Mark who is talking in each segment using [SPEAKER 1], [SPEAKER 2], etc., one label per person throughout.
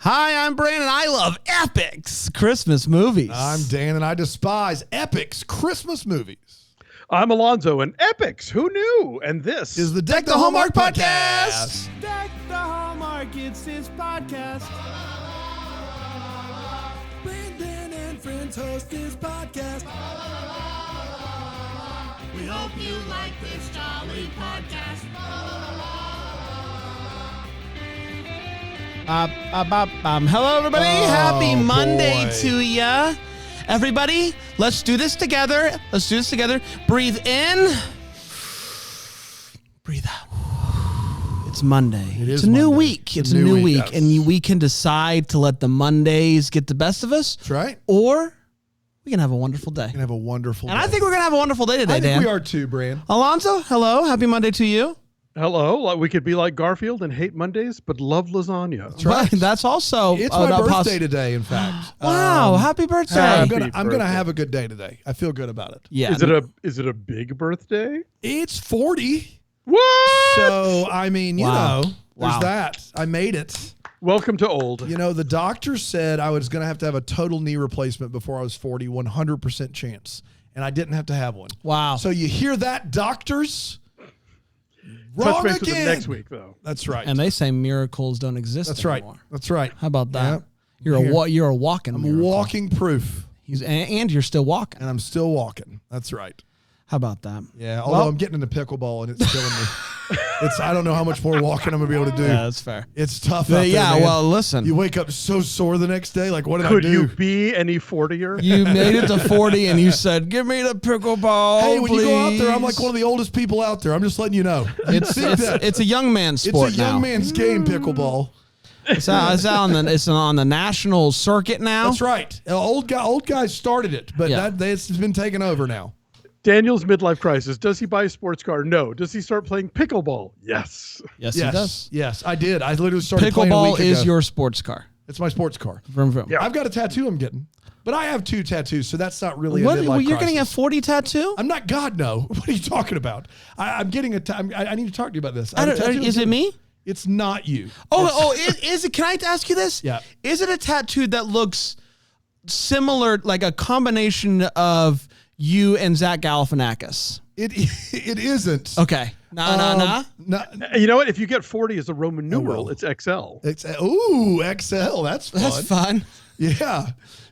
[SPEAKER 1] Hi, I'm Brandon. I love Epix Christmas movies.
[SPEAKER 2] I'm Dan, and I despise Epix Christmas movies.
[SPEAKER 3] I'm Alonso, and Epix, who knew? And this
[SPEAKER 2] Is the Deck the Hallmark podcast.
[SPEAKER 4] Deck the Hallmark, it's his podcast. Brandon and friends host this podcast. We hope you like this jolly podcast.
[SPEAKER 1] Hello, everybody. Happy Monday
[SPEAKER 2] boy.
[SPEAKER 1] to ya. Everybody, let's do this together. Breathe in. Breathe out. It's Monday.
[SPEAKER 2] is
[SPEAKER 1] It's a new
[SPEAKER 2] Monday.
[SPEAKER 1] week. It's a new week.
[SPEAKER 2] yes.
[SPEAKER 1] And we can decide to let the Mondays get the best of us.
[SPEAKER 2] That's right.
[SPEAKER 1] Or we can have a wonderful day.
[SPEAKER 2] We're gonna have a wonderful
[SPEAKER 1] And
[SPEAKER 2] day.
[SPEAKER 1] I think we're going to have a wonderful day today,
[SPEAKER 2] I think
[SPEAKER 1] Dan.
[SPEAKER 2] we are too, Brand.
[SPEAKER 1] Alonso, hello. Happy Monday to you.
[SPEAKER 3] hello. We could be like Garfield and hate Mondays, but love lasagna.
[SPEAKER 2] That's right.
[SPEAKER 1] But that's also
[SPEAKER 2] It's
[SPEAKER 1] a
[SPEAKER 2] my birthday
[SPEAKER 1] poss-
[SPEAKER 2] today, in fact.
[SPEAKER 1] Wow, happy birthday.
[SPEAKER 2] So I'm
[SPEAKER 3] Happy
[SPEAKER 2] gonna
[SPEAKER 3] birthday.
[SPEAKER 2] have a good day today. I feel good about it.
[SPEAKER 1] Yeah.
[SPEAKER 3] Is it a big birthday?
[SPEAKER 2] It's 40.
[SPEAKER 3] What?
[SPEAKER 2] So I mean, you
[SPEAKER 1] Wow.
[SPEAKER 2] know, there's
[SPEAKER 1] Wow.
[SPEAKER 2] that. I made it.
[SPEAKER 3] Welcome to old.
[SPEAKER 2] You know, the doctor said I was gonna have to have a total knee replacement before I was 40, 100% chance. And I didn't have to have one.
[SPEAKER 1] Wow.
[SPEAKER 2] So you hear that, doctors?
[SPEAKER 3] Touch
[SPEAKER 2] Wrong
[SPEAKER 3] base with them
[SPEAKER 2] again.
[SPEAKER 3] next week, though.
[SPEAKER 2] That's right.
[SPEAKER 1] And they say miracles don't exist
[SPEAKER 2] That's right.
[SPEAKER 1] anymore.
[SPEAKER 2] That's right.
[SPEAKER 1] How about that?
[SPEAKER 2] Yeah.
[SPEAKER 1] You're a walking
[SPEAKER 2] I'm
[SPEAKER 1] miracle.
[SPEAKER 2] walking proof,
[SPEAKER 1] And you're still walking.
[SPEAKER 2] and I'm still walking. That's right.
[SPEAKER 1] How about that?
[SPEAKER 2] Yeah. Although I'm getting into pickleball, and it's killing me. I don't know how much more walking I'm gonna be able to do.
[SPEAKER 1] Yeah, that's fair.
[SPEAKER 2] It's tough.
[SPEAKER 1] But
[SPEAKER 2] out there,
[SPEAKER 1] yeah,
[SPEAKER 2] man.
[SPEAKER 1] well, listen.
[SPEAKER 2] You wake up so sore the next day. Like, what did
[SPEAKER 3] Could
[SPEAKER 2] I
[SPEAKER 3] you
[SPEAKER 2] do?
[SPEAKER 3] be any 40er?
[SPEAKER 1] You made it to 40 and you said, give me the pickleball,
[SPEAKER 2] Hey, when you go out there, I'm like
[SPEAKER 1] please."
[SPEAKER 2] one of the oldest people out there. I'm just letting you know.
[SPEAKER 1] It's a young man's
[SPEAKER 2] It's
[SPEAKER 1] sport
[SPEAKER 2] a young
[SPEAKER 1] now.
[SPEAKER 2] man's game, pickleball.
[SPEAKER 1] It's on the national circuit now.
[SPEAKER 2] That's right. Old guys started it, but
[SPEAKER 1] Yeah.
[SPEAKER 2] it's been taken over now.
[SPEAKER 3] Daniel's midlife crisis. Does he buy a sports car? No. Does he start playing pickleball? Yes.
[SPEAKER 1] Yes, he does.
[SPEAKER 2] Yes, I did. I literally started playing a
[SPEAKER 1] Pickleball
[SPEAKER 2] week
[SPEAKER 1] is
[SPEAKER 2] ago.
[SPEAKER 1] your sports car.
[SPEAKER 2] It's my sports car.
[SPEAKER 1] Vroom, vroom.
[SPEAKER 3] Yeah.
[SPEAKER 2] I've got a tattoo I'm getting, but I have 2 tattoos, so that's not really a
[SPEAKER 1] What?
[SPEAKER 2] midlife
[SPEAKER 1] You're getting a
[SPEAKER 2] crisis.
[SPEAKER 1] 40 tattoo?
[SPEAKER 2] I'm not God, no. What are you talking about? I'm getting I need to talk to you about this. I have a tattoo
[SPEAKER 1] Is it me?
[SPEAKER 2] It's not you.
[SPEAKER 1] Is it? Can I ask you this?
[SPEAKER 2] Yeah.
[SPEAKER 1] Is it a tattoo that looks similar, like a combination of you and Zach Galifianakis?
[SPEAKER 2] It isn't.
[SPEAKER 1] Okay. Nah.
[SPEAKER 2] No,
[SPEAKER 3] You know what? If you get 40 as a Roman numeral,
[SPEAKER 2] will.
[SPEAKER 3] it's XL.
[SPEAKER 2] it's XL. That's fun.
[SPEAKER 1] That's fun.
[SPEAKER 2] Yeah.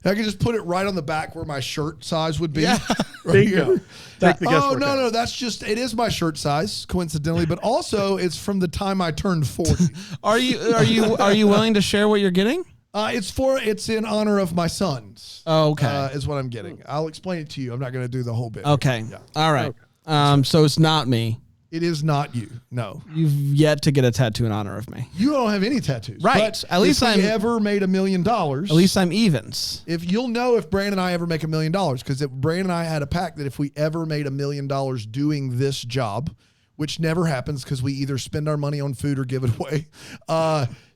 [SPEAKER 2] I can just put it right on the back where my shirt size would be.
[SPEAKER 1] Yeah.
[SPEAKER 2] Right
[SPEAKER 3] Bingo.
[SPEAKER 2] here.
[SPEAKER 3] Take the
[SPEAKER 2] Oh,
[SPEAKER 3] guesswork
[SPEAKER 2] no,
[SPEAKER 3] out.
[SPEAKER 2] no. That's just, it is my shirt size, coincidentally, but also it's from the time I turned 40.
[SPEAKER 1] Are you willing to share what you're getting?
[SPEAKER 2] It's in honor of my sons.
[SPEAKER 1] Oh, okay.
[SPEAKER 2] Is what I'm getting. I'll explain it to you. I'm not going to do the whole bit.
[SPEAKER 1] Okay.
[SPEAKER 2] Yeah.
[SPEAKER 1] All right. So it's not me.
[SPEAKER 2] It is not you. No.
[SPEAKER 1] You've yet to get a tattoo in honor of me.
[SPEAKER 2] You don't have any tattoos.
[SPEAKER 1] Right.
[SPEAKER 2] But
[SPEAKER 1] At least
[SPEAKER 2] if we
[SPEAKER 1] I'm-
[SPEAKER 2] ever made $1 million.
[SPEAKER 1] At least I'm evens.
[SPEAKER 2] If you'll know if Brandon and I ever make $1 million, because Brandon and I had a pact that if we ever made $1 million doing this job, which never happens because we either spend our money on food or give it away,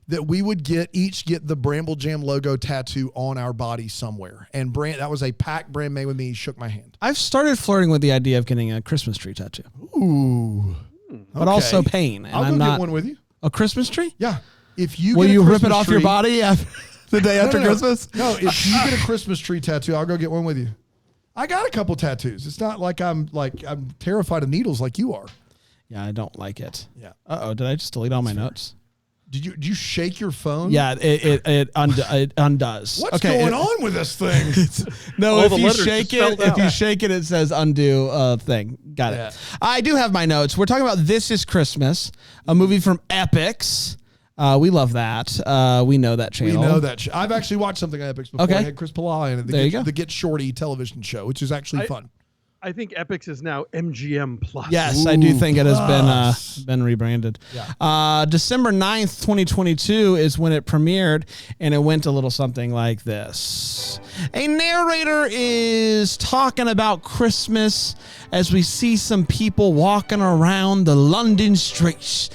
[SPEAKER 2] that we would each get the Bramble Jam logo tattoo on our body somewhere. And that was a pact Brand made with me. He shook my hand.
[SPEAKER 1] I've started flirting with the idea of getting a Christmas tree tattoo,
[SPEAKER 2] Ooh.
[SPEAKER 1] but also pain. And
[SPEAKER 2] I'll
[SPEAKER 1] I'm
[SPEAKER 2] go
[SPEAKER 1] not
[SPEAKER 2] get one with you.
[SPEAKER 1] a Christmas tree.
[SPEAKER 2] Yeah. If you
[SPEAKER 1] Will
[SPEAKER 2] get a
[SPEAKER 1] you rip it
[SPEAKER 2] Christmas
[SPEAKER 1] off your
[SPEAKER 2] tree-
[SPEAKER 1] body the day after
[SPEAKER 2] No.
[SPEAKER 1] Christmas?
[SPEAKER 2] No, if you get a Christmas tree tattoo, I'll go get one with you. I got a couple tattoos. It's not like I'm terrified of needles like you are.
[SPEAKER 1] Yeah, I don't like it.
[SPEAKER 2] Yeah.
[SPEAKER 1] Did I just delete all my notes?
[SPEAKER 2] Did you shake your phone?
[SPEAKER 1] Yeah, it undoes.
[SPEAKER 2] What's
[SPEAKER 1] Okay,
[SPEAKER 2] going on with this thing?
[SPEAKER 1] No,
[SPEAKER 3] All
[SPEAKER 1] if
[SPEAKER 3] the
[SPEAKER 1] you
[SPEAKER 3] letters
[SPEAKER 1] shake
[SPEAKER 3] just
[SPEAKER 1] it,
[SPEAKER 3] spelled out.
[SPEAKER 1] it says undo thing. Got
[SPEAKER 2] Yeah.
[SPEAKER 1] it. I do have my notes. We're talking about This Is Christmas, a movie from Epix. We love that. We know that
[SPEAKER 2] We
[SPEAKER 1] channel.
[SPEAKER 2] know that. I've actually watched something on Epix before.
[SPEAKER 1] Okay.
[SPEAKER 2] I had Chris Palala in it.
[SPEAKER 1] There you go.
[SPEAKER 2] The Get Shorty television show, which is actually fun.
[SPEAKER 3] I think Epix is now MGM Plus.
[SPEAKER 1] Yes, I do think it has
[SPEAKER 2] Plus.
[SPEAKER 1] been rebranded.
[SPEAKER 2] Yeah.
[SPEAKER 1] December 9th, 2022 is when it premiered, and it went a little something like this. A narrator is talking about Christmas as we see some people walking around the London streets.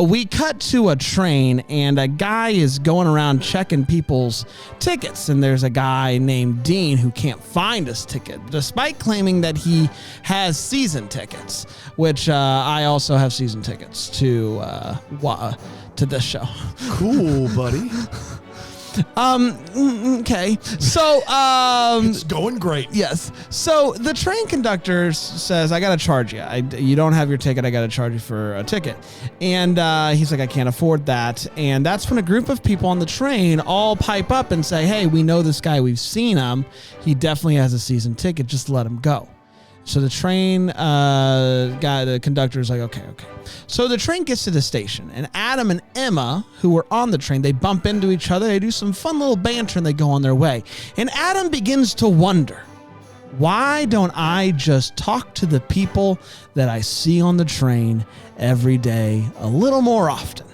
[SPEAKER 1] We cut to a train, and a guy is going around checking people's tickets, and there's a guy named Dean who can't find his ticket, despite claiming that he has season tickets, which I also have season tickets to this show.
[SPEAKER 2] Cool, buddy.
[SPEAKER 1] Okay. So,
[SPEAKER 2] It's going great.
[SPEAKER 1] yes. So the train conductor says, I got to charge you. You don't have your ticket. I got to charge you for a ticket. And he's like, I can't afford that. And that's when a group of people on the train all pipe up and say, hey, we know this guy. We've seen him. He definitely has a season ticket. Just let him go. So the train guy, the conductor is like, okay. So the train gets to the station, and Adam and Emma, who were on the train, they bump into each other. They do some fun little banter, and they go on their way. And Adam begins to wonder, why don't I just talk to the people that I see on the train every day a little more often?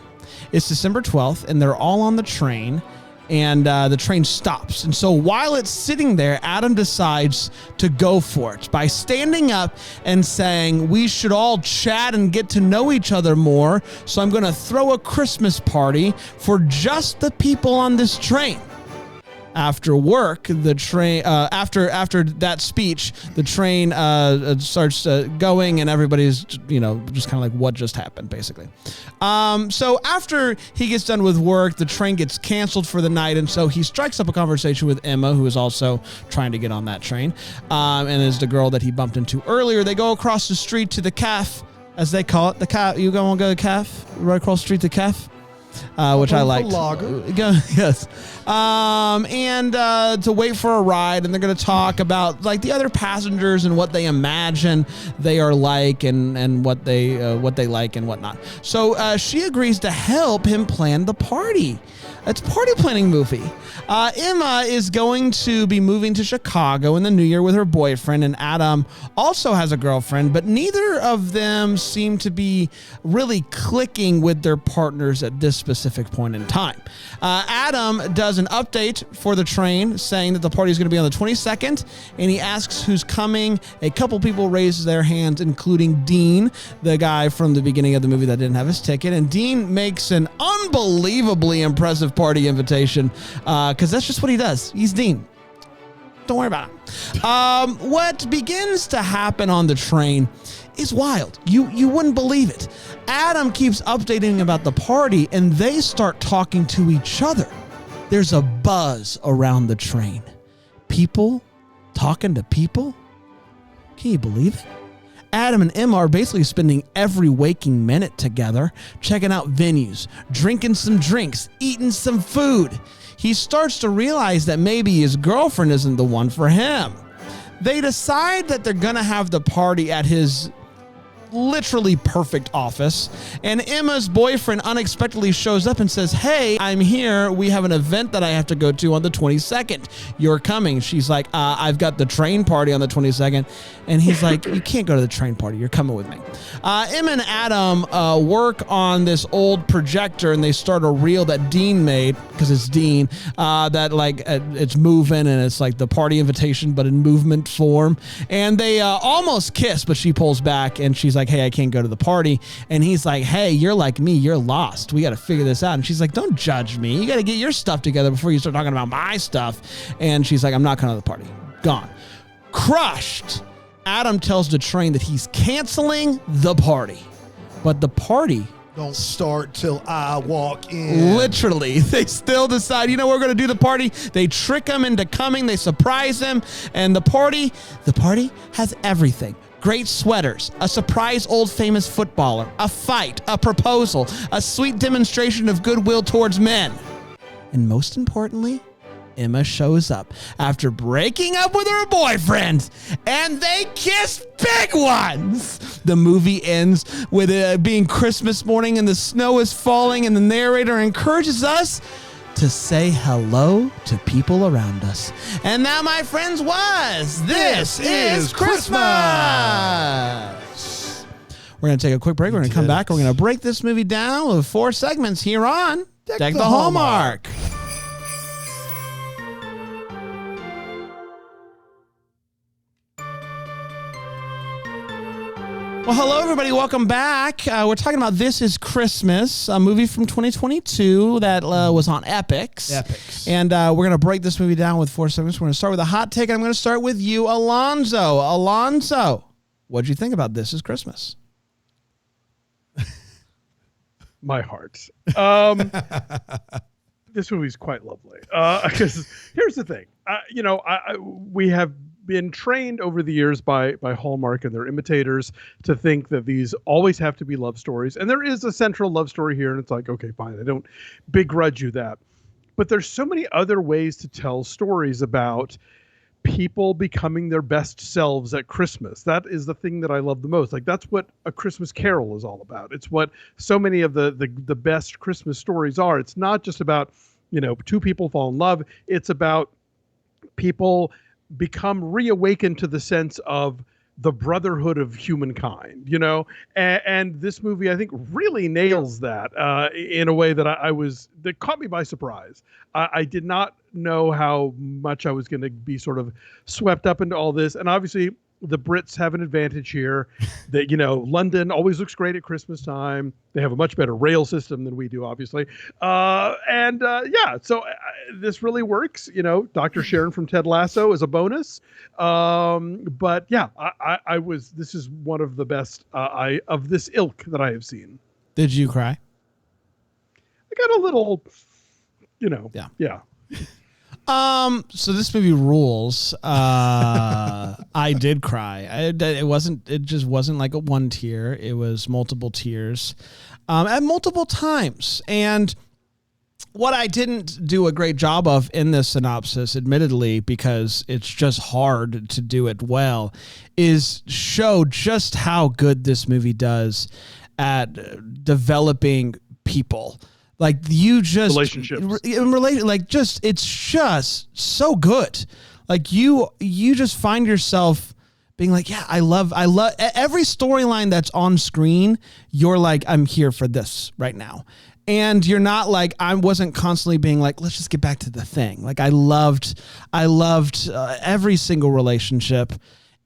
[SPEAKER 1] It's December 12th, and they're all on the train. And the train stops. And so while it's sitting there, Adam decides to go for it by standing up and saying, we should all chat and get to know each other more. So I'm going to throw a Christmas party for just the people on this train. After work, the train, after that speech, the train starts going, and everybody's, just kind of like, what just happened, basically. So after he gets done with work, the train gets canceled for the night, and so he strikes up a conversation with Emma, who is also trying to get on that train, and is the girl that he bumped into earlier. They go across the street to the caf, as they call it. The caf. You want to go to the caf? Right across the street to the caf? Which I liked. Yes. And to wait for a ride, and they're going to talk about like the other passengers and what they imagine they are like, and what they like and whatnot. So she agrees to help him plan the party. It's a party planning movie. Emma is going to be moving to Chicago in the new year with her boyfriend, and Adam also has a girlfriend, but neither of them seem to be really clicking with their partners at this specific point in time. Adam does an update for the train saying that the party is going to be on the 22nd, and he asks who's coming. A couple people raise their hands, including Dean, the guy from the beginning of the movie that didn't have his ticket, and Dean makes an unbelievably impressive party invitation because that's just what he does. He's Dean. Don't worry about it. What begins to happen on the train is wild. You wouldn't believe it. Adam keeps updating about the party, and they start talking to each other. There's a buzz around the train. People talking to people? Can you believe it? Adam and Emma are basically spending every waking minute together, checking out venues, drinking some drinks, eating some food. He starts to realize that maybe his girlfriend isn't the one for him. They decide that they're going to have the party at his literally perfect office, and Emma's boyfriend unexpectedly shows up and says, hey, I'm here. We have an event that I have to go to on the 22nd. You're coming. She's like, I've got the train party on the 22nd. And he's like, you can't go to the train party. You're coming with me. Emma and Adam work on this old projector, and they start a reel that Dean made, because it's Dean, that like it's moving, and it's like the party invitation, but in movement form. And they almost kiss, but she pulls back, and she's like, hey, I can't go to the party. And he's like, hey, you're like me. You're lost. We got to figure this out. And she's like, don't judge me. You got to get your stuff together before you start talking about my stuff. And she's like, I'm not coming to the party. Gone. Crushed. Adam tells the train that he's canceling the party. But the party
[SPEAKER 2] don't start till I walk in.
[SPEAKER 1] Literally, they still decide, we're going to do the party. They trick him into coming. They surprise him. And the party has everything. Great sweaters, a surprise old famous footballer, a fight, a proposal, a sweet demonstration of goodwill towards men. And most importantly, Emma shows up after breaking up with her boyfriend, and they kiss big ones. The movie ends with it being Christmas morning, and the snow is falling, and the narrator encourages us to say hello to people around us. And that, my friends, was This is Christmas. We're going to take a quick break. We're going to come back. We're going to break this movie down with 4 segments here on Deck the Hallmark. Well, hello, everybody. Welcome back. We're talking about This is Christmas, a movie from 2022 that was on Epix. And we're going to break this movie down with 4 segments. We're going to start with a hot take, and I'm going to start with you, Alonso. Alonso, what'd you think about This is Christmas?
[SPEAKER 3] My heart. This movie's quite lovely. Because here's the thing, we have been trained over the years by Hallmark and their imitators to think that these always have to be love stories, and there is a central love story here, and it's like, okay, fine, I don't begrudge you that, but there's so many other ways to tell stories about people becoming their best selves at Christmas. That is the thing that I love the most. Like, that's what A Christmas Carol is all about. It's what so many of the best Christmas stories are. It's not just about, two people fall in love. It's about people become reawakened to the sense of the brotherhood of humankind, and this movie, I think, really nails that in a way that that caught me by surprise. I did not know how much I was going to be sort of swept up into all this. And obviously the Brits have an advantage here that, London always looks great at Christmas time. They have a much better rail system than we do, obviously. So this really works. Dr. Sharon from Ted Lasso is a bonus. But yeah, this is one of the best of this ilk that I have seen.
[SPEAKER 1] Did you cry?
[SPEAKER 3] I got a little, Yeah.
[SPEAKER 1] So this movie rules. I did cry. It just wasn't like a one tear. It was multiple tears, at multiple times. And what I didn't do a great job of in this synopsis, admittedly, because it's just hard to do it well, is show just how good this movie does at developing people. Like, you just
[SPEAKER 3] relationships,
[SPEAKER 1] it's just so good. Like, you just find yourself being like, yeah, I love every storyline that's on screen. You're like, I'm here for this right now. And you're not like, I wasn't constantly being like, let's just get back to the thing. Like, I loved every single relationship.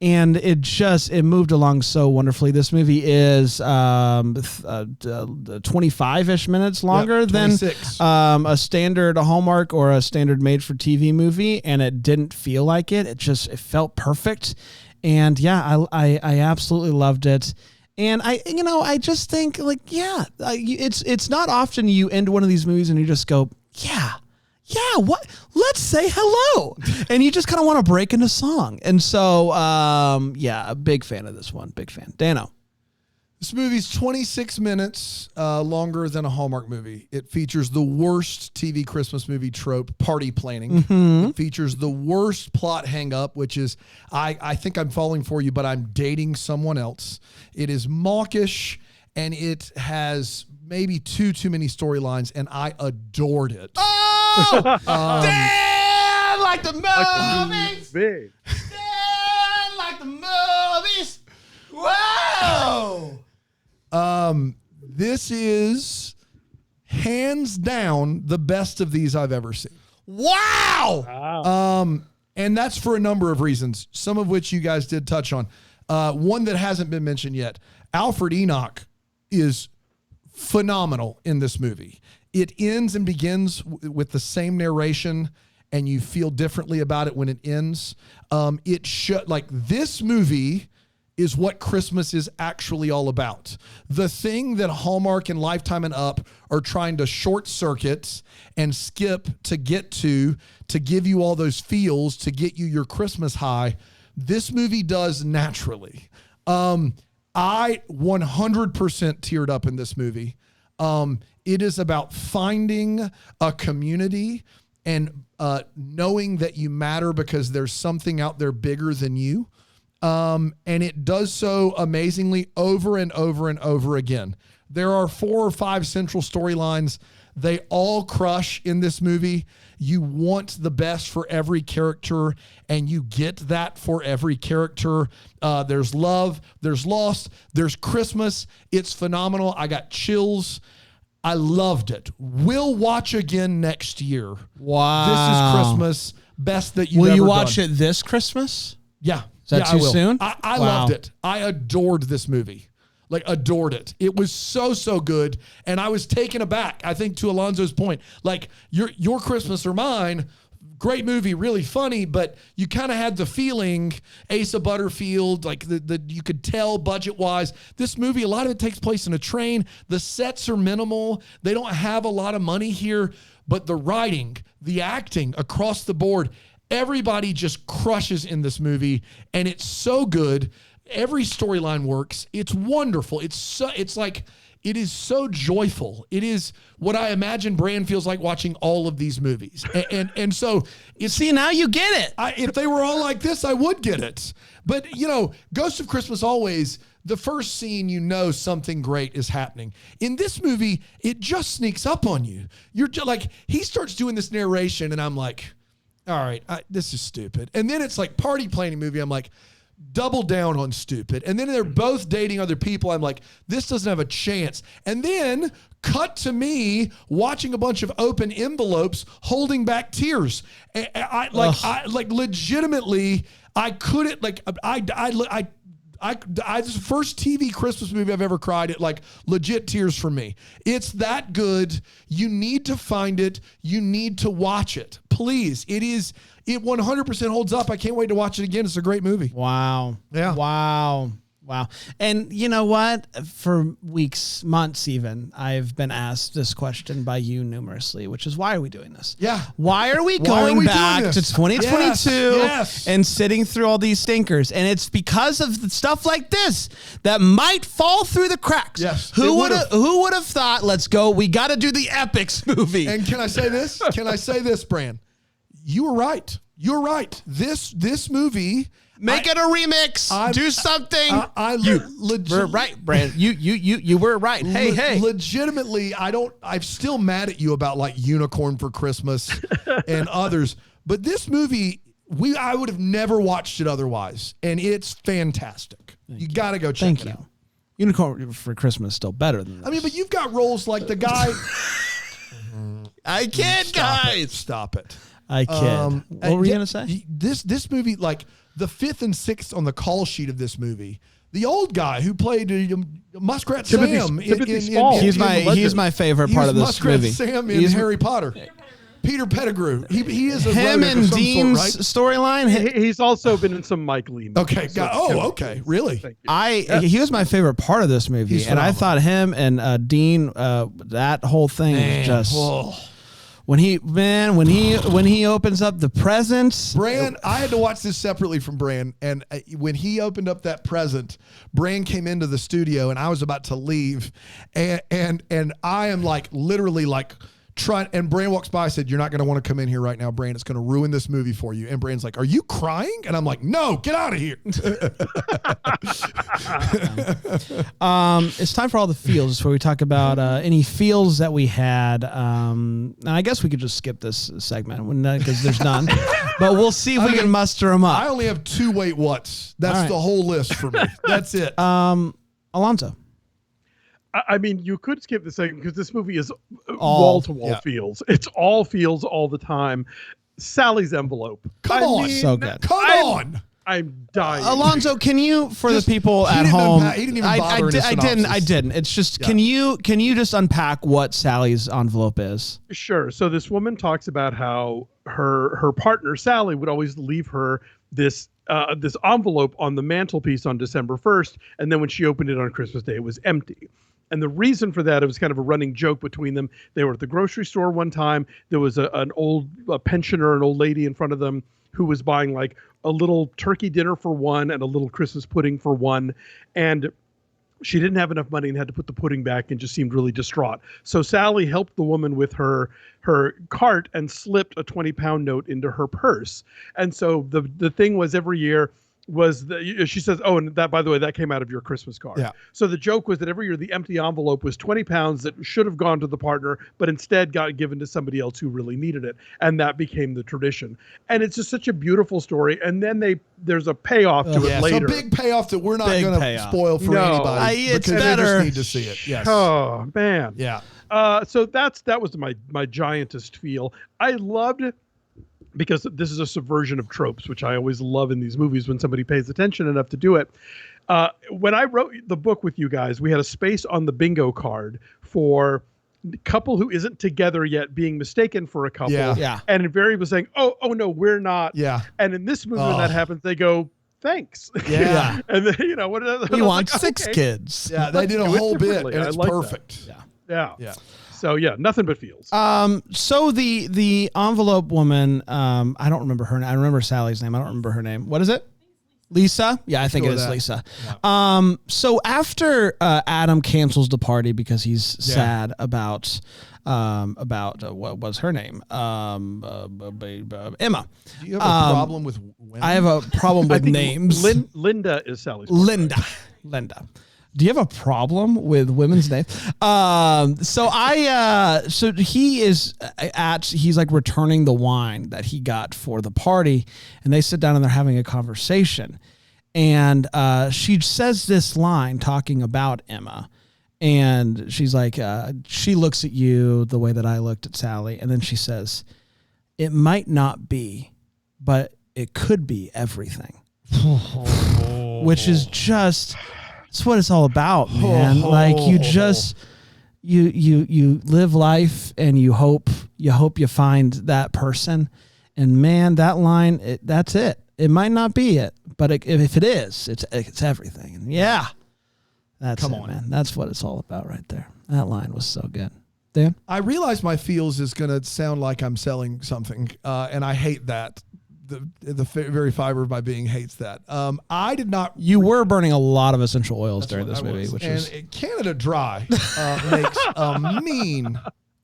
[SPEAKER 1] And it moved along so wonderfully. This movie is 25-ish minutes longer than a standard Hallmark or a standard made-for-TV movie, and it didn't feel like it. It felt perfect. And yeah, I absolutely loved it. And I just think, like, yeah, it's not often you end one of these movies and you just go, yeah, what? Let's say hello. And you just kind of want to break into song. And so, a big fan of this one. Big fan. Dano.
[SPEAKER 2] This movie's 26 minutes longer than a Hallmark movie. It features the worst TV Christmas movie trope, party planning. Mm-hmm. It features the worst plot hang-up, which is, I think I'm falling for you, but I'm dating someone else. It is mawkish, and it has maybe too many storylines, and I adored it.
[SPEAKER 1] Oh! Damn, like the movies!
[SPEAKER 3] Big.
[SPEAKER 1] Damn, like the movies! Whoa!
[SPEAKER 2] This is hands down the best of these I've ever seen.
[SPEAKER 1] Wow!
[SPEAKER 2] And that's for a number of reasons, some of which you guys did touch on. One that hasn't been mentioned yet. Alfred Enoch is phenomenal in this movie. It ends and begins with the same narration, and you feel differently about it when it ends. This movie is what Christmas is actually all about. The thing that Hallmark and Lifetime and Up are trying to short circuit and skip to get to give you all those feels, to get you your Christmas high, this movie does naturally. I 100% teared up in this movie. It is about finding a community and knowing that you matter because there's something out there bigger than you. And it does so amazingly over and over and over again. There are 4 or 5 central storylines. They all crush in this movie. You want the best for every character, and you get that for every character. There's love, there's loss, there's Christmas. It's phenomenal. I got chills. I loved it. We'll watch again next year.
[SPEAKER 1] Wow.
[SPEAKER 2] This is Christmas. Best that you've ever
[SPEAKER 1] done.
[SPEAKER 2] done.
[SPEAKER 1] Will you watch it this Christmas?
[SPEAKER 2] Yeah.
[SPEAKER 1] Is that too soon?
[SPEAKER 2] I loved it. I adored this movie. Like, adored it. It was so good. And I was taken aback, I think, to Alonso's point. Like, your Christmas or mine, great movie, really funny, but you kind of had the feeling, Asa Butterfield, like you could tell budget-wise. This movie, a lot of it takes place in a train. The sets are minimal. They don't have a lot of money here. but the writing, the acting across the board, everybody just crushes in this movie, and it's so good. Every storyline works. It's wonderful. It is so joyful. It is what I imagine Bran feels like watching all of these movies. And so
[SPEAKER 1] See, now you get it.
[SPEAKER 2] if they were all like this, I would get it. But, Ghost of Christmas Always, the first scene, something great is happening. In this movie, it just sneaks up on you. You're just like, he starts doing this narration, and I'm like, all right, this is stupid. And then it's like party planning movie. I'm like, double down on stupid. And then they're both dating other people. I'm like, this doesn't have a chance. And then cut to me watching a bunch of open envelopes holding back tears. I legitimately, I couldn't, like, this is the first TV Christmas movie I've ever cried at, like, legit tears for me. It's that good. You need to find it. You need to watch it. Please. It 100% holds up. I can't wait to watch it again. It's a great movie.
[SPEAKER 1] Wow.
[SPEAKER 2] Yeah.
[SPEAKER 1] Wow. And you know what? For weeks, months even, I've been asked this question by you numerously, which is, why are we doing this?
[SPEAKER 2] Yeah.
[SPEAKER 1] Why are we going back to 2022
[SPEAKER 2] Yes.
[SPEAKER 1] and sitting through all these stinkers? And it's because of the stuff like this that might fall through the cracks.
[SPEAKER 2] Yes,
[SPEAKER 1] Who would have thought, let's go, we got to do the Epix movie.
[SPEAKER 2] And can I say this? Bran? You were right. You're right. This movie...
[SPEAKER 1] Make it a remix. Do something.
[SPEAKER 2] We're
[SPEAKER 1] right, Brand. You were right. Hey.
[SPEAKER 2] Legitimately, I'm still mad at you about, like, Unicorn for Christmas and others. But this movie, I would have never watched it otherwise. And it's fantastic. You got to go check it out.
[SPEAKER 1] Unicorn for Christmas is still better than this.
[SPEAKER 2] I mean, but you've got roles like the guy.
[SPEAKER 1] I kid, guys.
[SPEAKER 2] Stop it.
[SPEAKER 1] I kid. What were you going to say?
[SPEAKER 2] This movie, like, the 5th and 6th on the call sheet of this movie, the old guy who played Muskrat Sam.
[SPEAKER 3] Timothy Spall.
[SPEAKER 1] He's my favorite part of this
[SPEAKER 2] Muskrat
[SPEAKER 1] movie.
[SPEAKER 2] Sam in Harry Potter. Peter Pettigrew. He is a
[SPEAKER 1] him
[SPEAKER 2] writer
[SPEAKER 1] and
[SPEAKER 2] of some
[SPEAKER 1] Dean's
[SPEAKER 2] sort, right?
[SPEAKER 1] storyline.
[SPEAKER 3] He's also been in some Mike Lee movies.
[SPEAKER 2] Okay. Okay. Really?
[SPEAKER 1] He was my favorite part of this movie,
[SPEAKER 2] He's
[SPEAKER 1] and I
[SPEAKER 2] phenomenal.
[SPEAKER 1] thought him and Dean, that whole thing was just. When he opens up the presents,
[SPEAKER 2] Bran, I had to watch this separately from Bran, and when he opened up that present, Bran came into the studio, and I was about to leave, and I am, like, literally, like, trying, and Bran walks by. I said, "You're not going to want to come in here right now, Bran. It's going to ruin this movie for you." And Bran's like, "Are you crying?" And I'm like, "No, get out of here."
[SPEAKER 1] It's time for all the feels, where we talk about any feels that we had. And I guess we could just skip this segment because there's none. But we'll see if we can muster them up.
[SPEAKER 2] I only have 2 wait what's. That's
[SPEAKER 1] right.
[SPEAKER 2] the whole list for me. That's it.
[SPEAKER 1] Alonso.
[SPEAKER 3] I mean, you could skip the segment because this movie is wall-to-wall feels. It's all feels all the time. Sally's envelope.
[SPEAKER 2] Come on.
[SPEAKER 1] So good.
[SPEAKER 2] Come on.
[SPEAKER 3] I'm dying.
[SPEAKER 1] Alonso, can you, for
[SPEAKER 2] Just-
[SPEAKER 1] the people
[SPEAKER 2] he
[SPEAKER 1] at
[SPEAKER 2] didn't
[SPEAKER 1] home,
[SPEAKER 2] unpack- he didn't even bother in his
[SPEAKER 1] I
[SPEAKER 2] synopsis.
[SPEAKER 1] didn't. It's just, can you just unpack what Sally's envelope is?
[SPEAKER 3] Sure. So this woman talks about how her partner Sally would always leave her this envelope on the mantelpiece on December 1st, and then when she opened it on Christmas Day, it was empty. And the reason for that, it was kind of a running joke between them. They were at the grocery store one time. There was an old pensioner, an old lady in front of them who was buying, like, a little turkey dinner for one and a little Christmas pudding for one. And she didn't have enough money and had to put the pudding back and just seemed really distraught. So Sally helped the woman with her cart and slipped a 20-pound note into her purse. And so the thing was, every year was she says, "Oh, and that, by the way, that came out of your Christmas card."
[SPEAKER 2] Yeah.
[SPEAKER 3] So the joke was that every year the empty envelope was 20 pounds that should have gone to the partner, but instead got given to somebody else who really needed it. And that became the tradition. And it's just such a beautiful story. And then there's a payoff to it later.
[SPEAKER 2] So big payoff that we're not
[SPEAKER 1] Big
[SPEAKER 2] going to
[SPEAKER 1] payoff.
[SPEAKER 2] spoil for
[SPEAKER 3] No.
[SPEAKER 2] anybody.
[SPEAKER 1] It's
[SPEAKER 2] because
[SPEAKER 1] better.
[SPEAKER 2] They just need to see it. Yes.
[SPEAKER 3] Oh, man.
[SPEAKER 2] Yeah.
[SPEAKER 3] So that was my giantest feel. I loved it because this is a subversion of tropes, which I always love in these movies when somebody pays attention enough to do it. When I wrote the book with you guys, we had a space on the bingo card for the couple who isn't together yet being mistaken for a couple.
[SPEAKER 1] Yeah.
[SPEAKER 3] And invariably was saying, oh no, we're not.
[SPEAKER 2] Yeah.
[SPEAKER 3] And in this movie, when that happens, they go, thanks.
[SPEAKER 2] Yeah.
[SPEAKER 3] And then, what?
[SPEAKER 1] We want 6 kids.
[SPEAKER 2] Yeah. They did a
[SPEAKER 3] do it
[SPEAKER 2] whole bit,
[SPEAKER 3] differently.
[SPEAKER 2] and
[SPEAKER 3] I
[SPEAKER 2] it's
[SPEAKER 3] like that.
[SPEAKER 2] perfect.
[SPEAKER 3] Yeah.
[SPEAKER 2] Yeah.
[SPEAKER 3] So yeah, nothing but feels.
[SPEAKER 1] So the envelope woman, I don't remember her name. I remember Sally's name. I don't remember her name. What is it? Lisa? Yeah, I think it is Lisa. Yeah. So after Adam cancels the party because he's sad about what was her name? Emma.
[SPEAKER 2] Do you have a problem with women?
[SPEAKER 1] I have a problem with names.
[SPEAKER 3] Linda is Sally's.
[SPEAKER 1] Linda. Do you have a problem with women's names? So he's like returning the wine that he got for the party, and they sit down and they're having a conversation. And she says this line talking about Emma. And she's like, she looks at you the way that I looked at Sally. And then she says, it might not be, but it could be everything. Which is just... That's what it's all about, man. Like you just you live life and you hope you find that person, and man, that line, that's it. It might not be it, but if it is, it's everything. And yeah, that's Come on, man. That's what it's all about right there. That line was so good. Dan,
[SPEAKER 2] I realize my feels is going to sound like I'm selling something, and I hate that. The very fiber of my being hates that. I did not.
[SPEAKER 1] You were burning a lot of essential oils during this movie,
[SPEAKER 2] Canada Dry makes a mean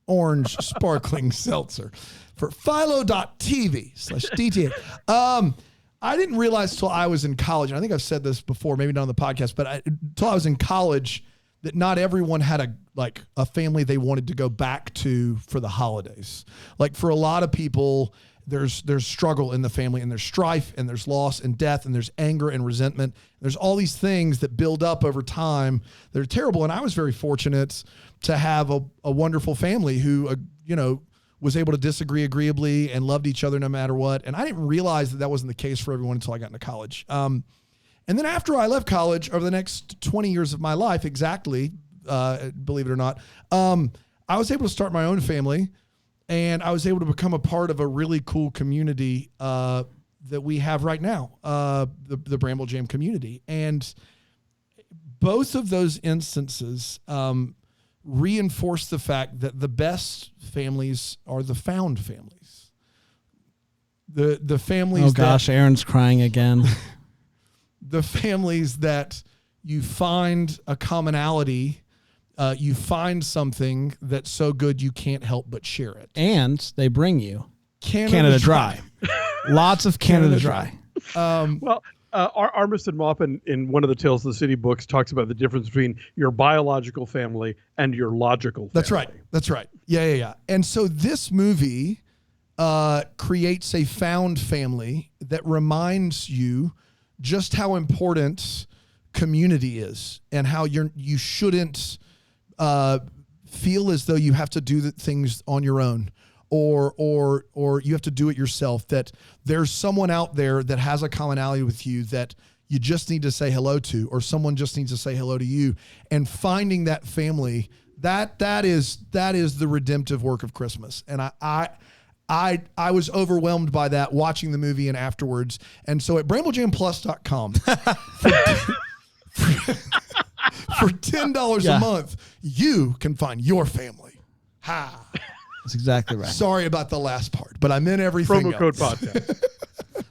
[SPEAKER 2] orange sparkling seltzer for philo.tv/DTA. I didn't realize till I was in college, and I think I've said this before, maybe not on the podcast, but until I was in college, that not everyone had a family they wanted to go back to for the holidays. Like for a lot of people, there's struggle in the family, and there's strife, and there's loss and death, and there's anger and resentment. There's all these things that build up over time that are terrible. And I was very fortunate to have a wonderful family who, was able to disagree agreeably and loved each other no matter what. And I didn't realize that wasn't the case for everyone until I got into college. And then after I left college, over the next 20 years of my life, exactly, believe it or not, I was able to start my own family. And I was able to become a part of a really cool community that we have right now, the Bramble Jam community. And both of those instances reinforce the fact that the best families are the found families. The families.
[SPEAKER 1] Oh gosh, Aaron's crying again.
[SPEAKER 2] The families that you find a commonality. You find something that's so good you can't help but share it.
[SPEAKER 1] And they bring you Canada Dry. Lots of Canada Dry.
[SPEAKER 3] Armistead Maupin in one of the Tales of the City books talks about the difference between your biological family and your logical family.
[SPEAKER 2] That's right. Yeah. And so this movie creates a found family that reminds you just how important community is and how you shouldn't feel as though you have to do the things on your own or you have to do it yourself, that there's someone out there that has a commonality with you that you just need to say hello to, or someone just needs to say hello to you. And finding that family, that is the redemptive work of Christmas. And I was overwhelmed by that watching the movie and afterwards. And so at BrambleJamPlus.com for $10 a month, you can find your family. Ha!
[SPEAKER 1] That's exactly right.
[SPEAKER 2] Sorry about the last part, but I meant everything.
[SPEAKER 3] Promo code podcast.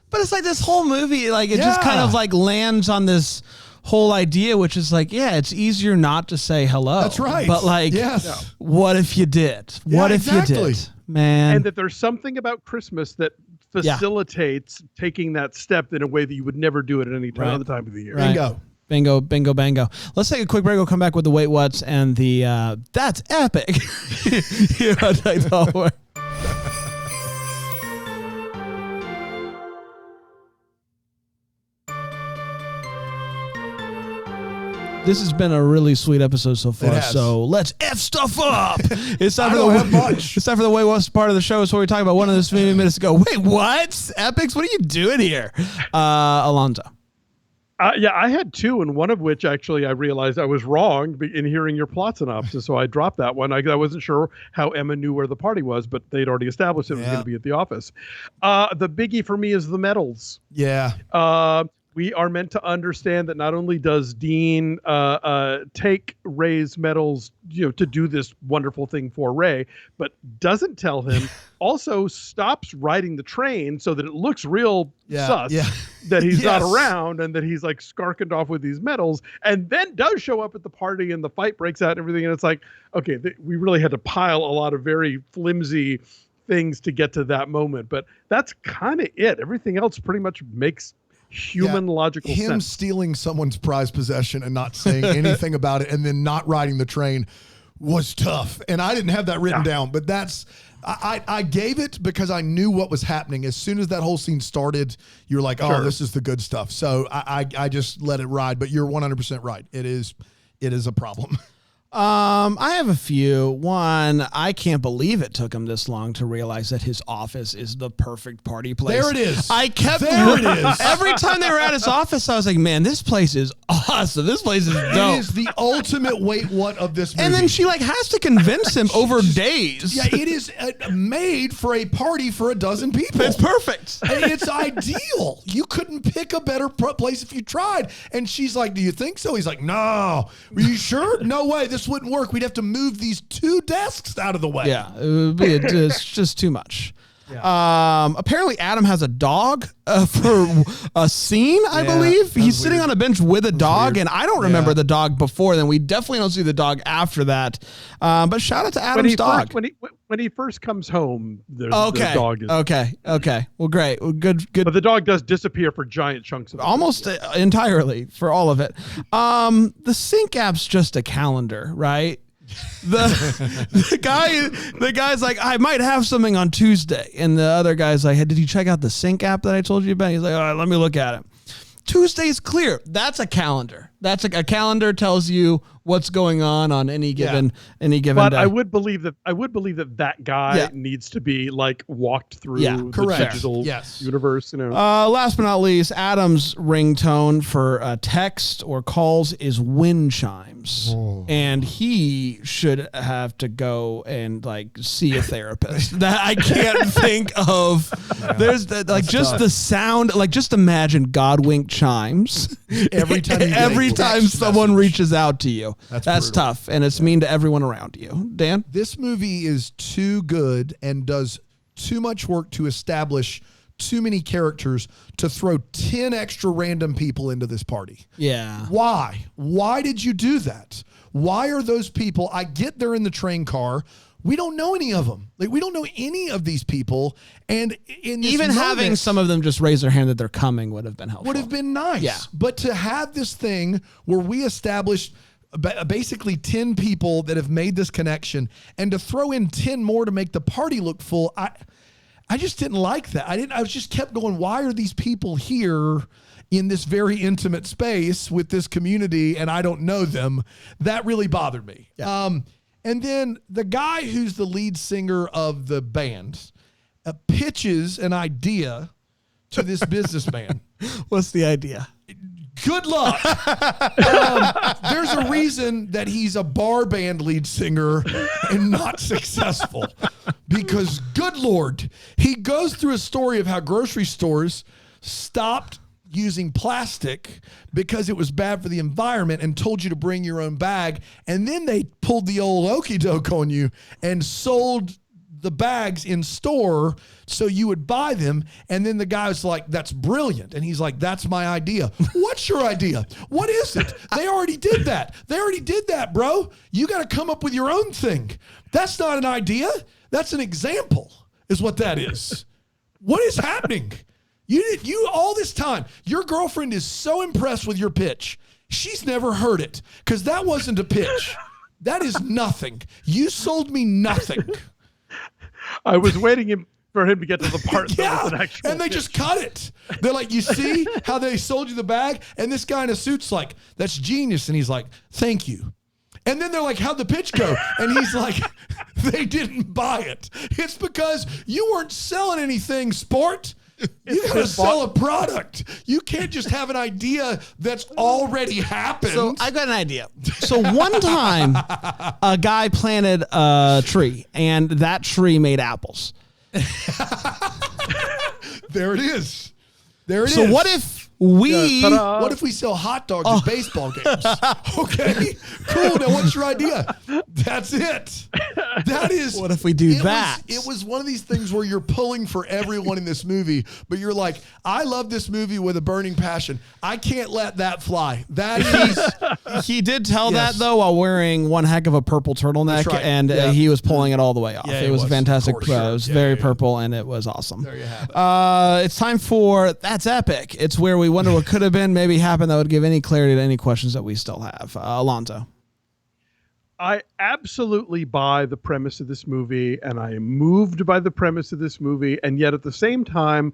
[SPEAKER 1] But it's like this whole movie, just kind of lands on this whole idea, which is it's easier not to say hello.
[SPEAKER 2] That's right.
[SPEAKER 1] But what if you did? What if you did, man?
[SPEAKER 3] And that there's something about Christmas that facilitates taking that step in a way that you would never do it at any other time of the year.
[SPEAKER 1] Right. Bingo, bingo, bango. Let's take a quick break. We'll come back with the Wait What's and the That's Epic. Here on Take the Hallway. This has been a really sweet episode so far. So let's F stuff up. It's time for the Wait What's part of the show. It's where we talk about one of this 50 minutes ago. Wait, what? Epix, what are you doing here? Alonso.
[SPEAKER 3] I had two, and one of which actually I realized I was wrong in hearing your plot synopsis, so I dropped that one. I wasn't sure how Emma knew where the party was, but they'd already established it was going to be at the office. The biggie for me is the medals.
[SPEAKER 2] Yeah.
[SPEAKER 3] we are meant to understand that not only does Dean take Ray's medals, to do this wonderful thing for Ray, but doesn't tell him, also stops riding the train so that it looks real sus that he's not around and that he's like skarkened off with these medals, and then does show up at the party and the fight breaks out and everything. And it's like, okay, we really had to pile a lot of very flimsy things to get to that moment. But that's kind of it. Everything else pretty much makes human logical sense.
[SPEAKER 2] Him stealing someone's prized possession and not saying anything about it and then not riding the train was tough. And I didn't have that written down, but I gave it because I knew what was happening. As soon as that whole scene started, you're like, oh, this is the good stuff. So I just let it ride, but you're 100% right. It is a problem.
[SPEAKER 1] I have a few. One, I can't believe it took him this long to realize that his office is the perfect party place.
[SPEAKER 2] There it is.
[SPEAKER 1] There it is. Every time they were at his office, I was like, man, this place is awesome. This place is dope.
[SPEAKER 2] It is the ultimate wait what of this movie.
[SPEAKER 1] And then she has to convince him over days.
[SPEAKER 2] Yeah, it is made for a party for a dozen people.
[SPEAKER 1] It's perfect.
[SPEAKER 2] It's ideal. You couldn't pick a better place if you tried. And she's like, do you think so? He's like, no. Are you sure? No way. This wouldn't work. We'd have to move these 2 desks out of the way.
[SPEAKER 1] Yeah, it would be it's just too much. Yeah. Apparently Adam has a dog for a scene, I believe. He's sitting on a bench with a dog, and I don't remember the dog before then. We definitely don't see the dog after that. But shout out to Adam's dog.
[SPEAKER 3] When he first comes home, the dog is...
[SPEAKER 1] Okay. Well, great. Well, good.
[SPEAKER 3] But the dog does disappear for giant chunks of it.
[SPEAKER 1] Almost entirely for all of it. The sync app's just a calendar, right? The guy's like, I might have something on Tuesday, and the other guy's like, hey, did you check out the sync app that I told you about? He's like, all right, let me look at it. Tuesday's clear. That's a calendar. That's a calendar tells you what's going on any given
[SPEAKER 3] But
[SPEAKER 1] day.
[SPEAKER 3] I would believe that guy needs to be like walked through the digital universe.
[SPEAKER 1] Last but not least, Adam's ringtone for text or calls is wind chimes, and he should have to go and see a therapist. That I can't think of. There's the sound. Just imagine God wink chimes every time someone reaches out to you. That's tough, and it's mean to everyone around you. Dan?
[SPEAKER 2] This movie is too good and does too much work to establish too many characters to throw 10 extra random people into this party.
[SPEAKER 1] Yeah.
[SPEAKER 2] Why? Why did you do that? Why are those people? I get they're in the train car. We don't know any of them. We don't know any of these people. And in this
[SPEAKER 1] even having some of them just raise their hand that they're coming would have been helpful.
[SPEAKER 2] Would have been nice. Yeah. But to have this thing where we established basically 10 people that have made this connection and to throw in 10 more to make the party look full, I just didn't like that. I just kept going, why are these people here in this very intimate space with this community and I don't know them? That really bothered me. Yeah. And then the guy who's the lead singer of the band pitches an idea to this businessman.
[SPEAKER 1] What's the idea?
[SPEAKER 2] Good luck. There's a reason that he's a bar band lead singer and not successful. Because, good Lord, he goes through a story of how grocery stores stopped using plastic because it was bad for the environment and told you to bring your own bag. And then they pulled the old okey doke on you and sold the bags in store so you would buy them. And then the guy was like, that's brilliant. And he's like, that's my idea. What's your idea? What is it? They already did that. They already did that, bro. You got to come up with your own thing. That's not an idea. That's an example is what that is. What is happening? You all this time, your girlfriend is so impressed with your pitch. She's never heard it because that wasn't a pitch. That is nothing. You sold me nothing.
[SPEAKER 3] I was waiting for him to get to the part that was an actual
[SPEAKER 2] and they
[SPEAKER 3] pitch.
[SPEAKER 2] Just cut it. They're like, you see how they sold you the bag? And this guy in a suit's like, that's genius. And he's like, thank you. And then they're like, how'd the pitch go? And he's like, they didn't buy it. It's because you weren't selling anything, sport. You got to sell a product. You can't just have an idea that's already happened.
[SPEAKER 1] So I got an idea. So one time, a guy planted a tree, and that tree made apples.
[SPEAKER 2] There it is. There it is.
[SPEAKER 1] So what if
[SPEAKER 3] Ta-da.
[SPEAKER 2] What if we sell hot dogs at baseball games? Okay, cool. Now what's your idea? That's it. That is.
[SPEAKER 1] What if we do that?
[SPEAKER 2] It was one of these things where you're pulling for everyone in this movie, but you're like, I love this movie with a burning passion. I can't let that fly. That is.
[SPEAKER 1] He did tell that though while wearing one heck of a purple turtleneck,
[SPEAKER 2] That's right.
[SPEAKER 1] and he was pulling it all the way off.
[SPEAKER 2] Yeah,
[SPEAKER 1] it was a fantastic.
[SPEAKER 2] Of course,
[SPEAKER 1] It was
[SPEAKER 2] sure.
[SPEAKER 1] very purple, and it was awesome.
[SPEAKER 2] There you have it.
[SPEAKER 1] It's time for That's Epic. It's where we wonder what could have been, maybe happened, that would give any clarity to any questions that we still have. Alonso.
[SPEAKER 3] I absolutely buy the premise of this movie, and I am moved by the premise of this movie, and yet at the same time,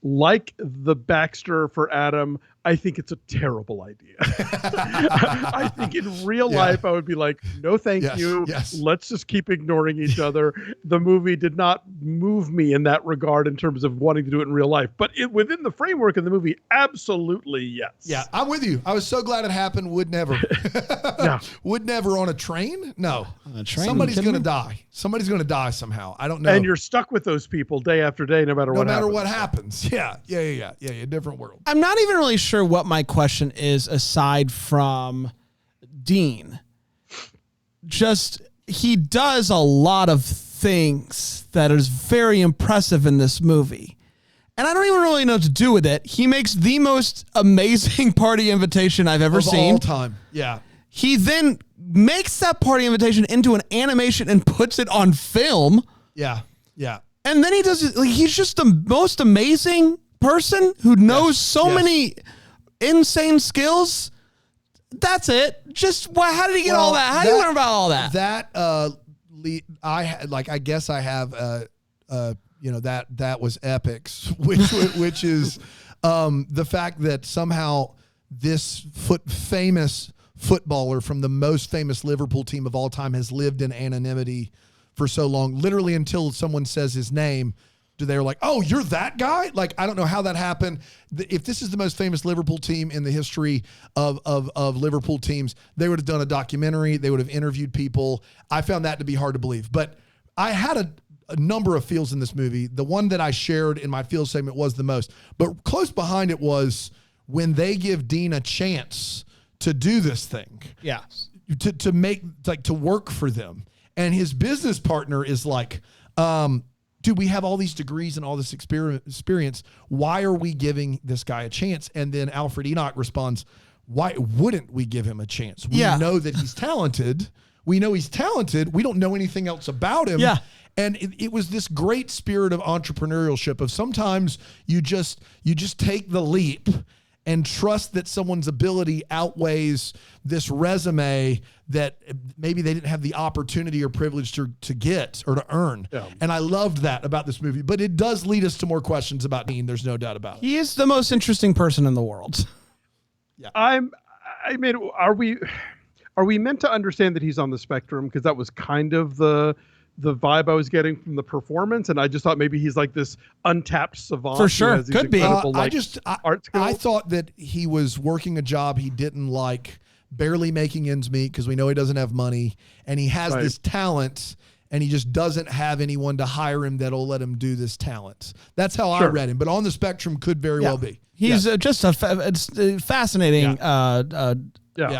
[SPEAKER 3] like the Baxter for Adam, I think it's a terrible idea. I think in real life, I would be like, no, thank you.
[SPEAKER 2] Yes.
[SPEAKER 3] Let's just keep ignoring each other. The movie did not move me in that regard in terms of wanting to do it in real life. But within the framework of the movie, absolutely yes.
[SPEAKER 2] Yeah, I'm with you. I was so glad it happened. Would never. Would never on a train? No.
[SPEAKER 1] On a train?
[SPEAKER 2] Somebody's going to die. Somebody's going to die somehow. I don't know.
[SPEAKER 3] And you're stuck with those people day after day, no matter what happens.
[SPEAKER 2] Yeah. Different world.
[SPEAKER 1] I'm not even really sure what my question is aside from Dean. Just, he does a lot of things that is very impressive in this movie. And I don't even really know what to do with it. He makes the most amazing party invitation I've ever seen.
[SPEAKER 2] All time. Yeah.
[SPEAKER 1] He then makes that party invitation into an animation and puts it on film.
[SPEAKER 2] Yeah.
[SPEAKER 1] And then he does it. Like, he's just the most amazing person who knows many insane skills. That's it. Just how did he get all that? How did you learn about all that?
[SPEAKER 2] I guess I have that was Epix, which is the fact that somehow this famous footballer from the most famous Liverpool team of all time has lived in anonymity for so long, literally until someone says his name. They're like, oh, you're that guy? Like, I don't know how that happened. If this is the most famous Liverpool team in the history of Liverpool teams, they would have done a documentary. They would have interviewed people. I found that to be hard to believe. But I had a number of feels in this movie. The one that I shared in my feels segment was the most. But close behind it was when they give Dean a chance to do this thing.
[SPEAKER 1] Yeah.
[SPEAKER 2] To make, like, to work for them. And his business partner is like, dude, we have all these degrees and all this experience. Why are we giving this guy a chance? And then Alfred Enoch responds, why wouldn't we give him a chance? We know that he's talented. We know he's talented. We don't know anything else about him.
[SPEAKER 1] Yeah.
[SPEAKER 2] And it was this great spirit of entrepreneurship of sometimes you just take the leap and trust that someone's ability outweighs this resume that maybe they didn't have the opportunity or privilege to get or to earn. Yeah. And I loved that about this movie. But it does lead us to more questions about Dean. There's no doubt about it.
[SPEAKER 1] He is the most interesting person in the world.
[SPEAKER 2] Yeah.
[SPEAKER 3] Are we meant to understand that he's on the spectrum? Because that was kind of the vibe I was getting from the performance, and I just thought maybe he's like this untapped savant.
[SPEAKER 1] For sure, could be.
[SPEAKER 2] I thought that he was working a job he didn't like, barely making ends meet because we know he doesn't have money, and he has this talent, and he just doesn't have anyone to hire him that'll let him do this talent. That's how I read him, but on the spectrum could very well be.
[SPEAKER 1] He's just a fascinating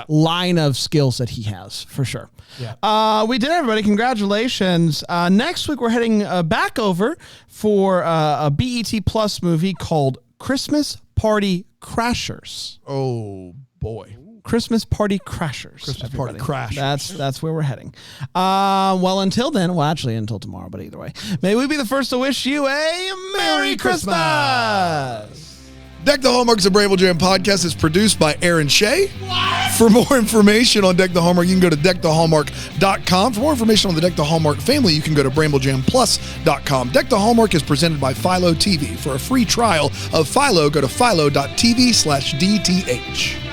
[SPEAKER 1] line of skills that he has, for sure. Yeah. We did, everybody. Congratulations. Next week, we're heading back over for a BET Plus movie called Christmas Party Crashers.
[SPEAKER 2] Oh, boy.
[SPEAKER 1] Christmas Party Crashers.
[SPEAKER 2] Christmas Party Crashers.
[SPEAKER 1] That's where we're heading. Well, until then, actually until tomorrow, but either way, may we be the first to wish you a Merry Christmas.
[SPEAKER 2] Deck the Hallmark's a Bramble Jam podcast is produced by Aaron Shea. What? For more information on Deck the Hallmark, you can go to deckthehallmark.com. For more information on the Deck the Hallmark family, you can go to bramblejamplus.com. Deck the Hallmark is presented by Philo TV. For a free trial of Philo, go to philo.tv/DTH.